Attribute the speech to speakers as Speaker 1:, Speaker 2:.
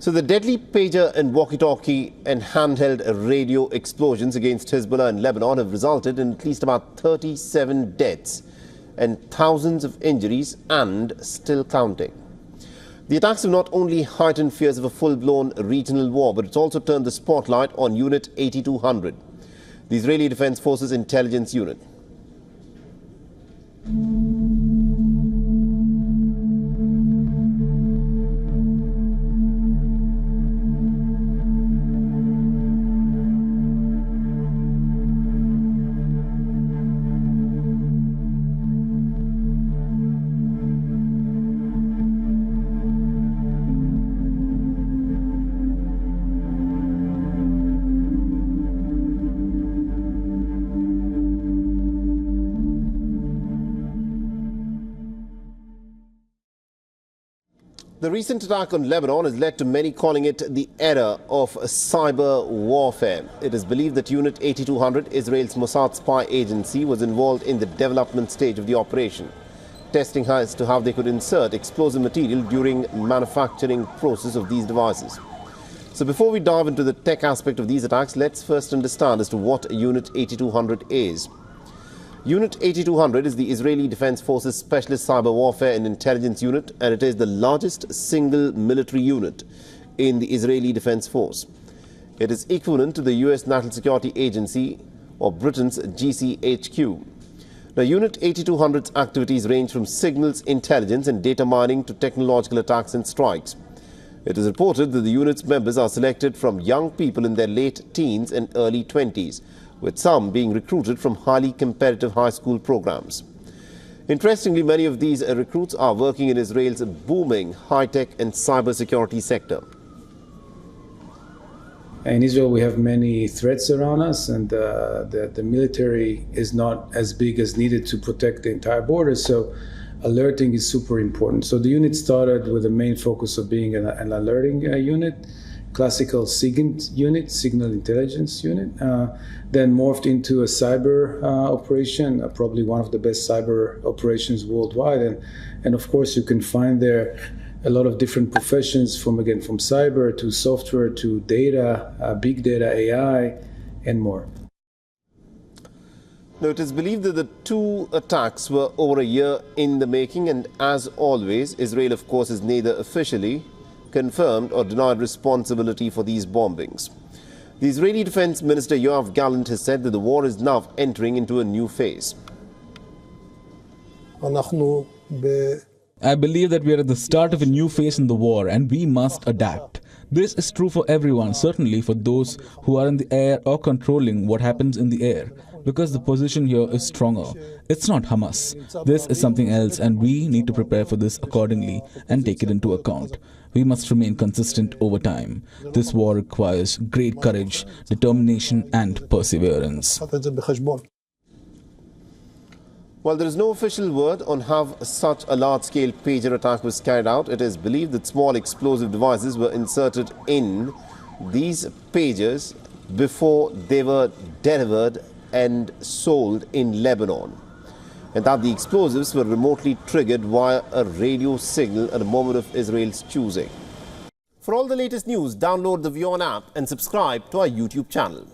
Speaker 1: So the deadly pager and walkie-talkie and handheld radio explosions against Hezbollah in Lebanon have resulted in at least about 37 deaths and thousands of injuries, and still counting. The attacks have not only heightened fears of a full-blown regional war, but it's also turned the spotlight on Unit 8200, the Israeli Defense Forces intelligence unit. The recent attack on Lebanon has led to many calling it the era of cyber warfare. It is believed that Unit 8200, Israel's Mossad spy agency, was involved in the development stage of the operation, testing as to how they could insert explosive material during manufacturing process of these devices. So before we dive into the tech aspect of these attacks, let's first understand as to what Unit 8200 is. Unit 8200 is the Israeli Defense Forces Specialist Cyber Warfare and Intelligence Unit, and it is the largest single military unit in the Israeli Defense Force. It is equivalent to the US National Security Agency or Britain's GCHQ. Now, Unit 8200's activities range from signals intelligence and data mining to technological attacks and strikes. It is reported that the unit's members are selected from young people in their late teens and early 20s, with some being recruited from highly competitive high school programs. Interestingly, many of these recruits are working in Israel's booming high-tech and cybersecurity sector.
Speaker 2: In Israel, we have many threats around us, and the military is not as big as needed to protect the entire border, so alerting is super important. So the unit started with the main focus of being an alerting unit, classical SIGINT unit, signal intelligence unit, then morphed into a cyber operation, probably one of the best cyber operations worldwide. And of course, you can find there a lot of different professions from cyber to software to data, big data, AI, and more.
Speaker 1: Now, it is believed that the two attacks were over a year in the making, and as always, Israel, of course, is neither officially confirmed or denied responsibility for these bombings. The Israeli Defense Minister Yoav Gallant has said that the war is now entering into a new phase.
Speaker 3: I believe that we are at the start of a new phase in the war, and we must adapt. This is true for everyone, certainly for those who are in the air or controlling what happens in the air, because the position here is stronger. It's not Hamas. This is something else, and we need to prepare for this accordingly and take it into account. We must remain consistent over time. This war requires great courage, determination, and perseverance.
Speaker 1: While there is no official word on how such a large-scale pager attack was carried out, it is believed that small explosive devices were inserted in these pagers before they were delivered and sold in Lebanon, and that the explosives were remotely triggered via a radio signal at a moment of Israel's choosing. For all the latest news, download the WION app and subscribe to our YouTube channel.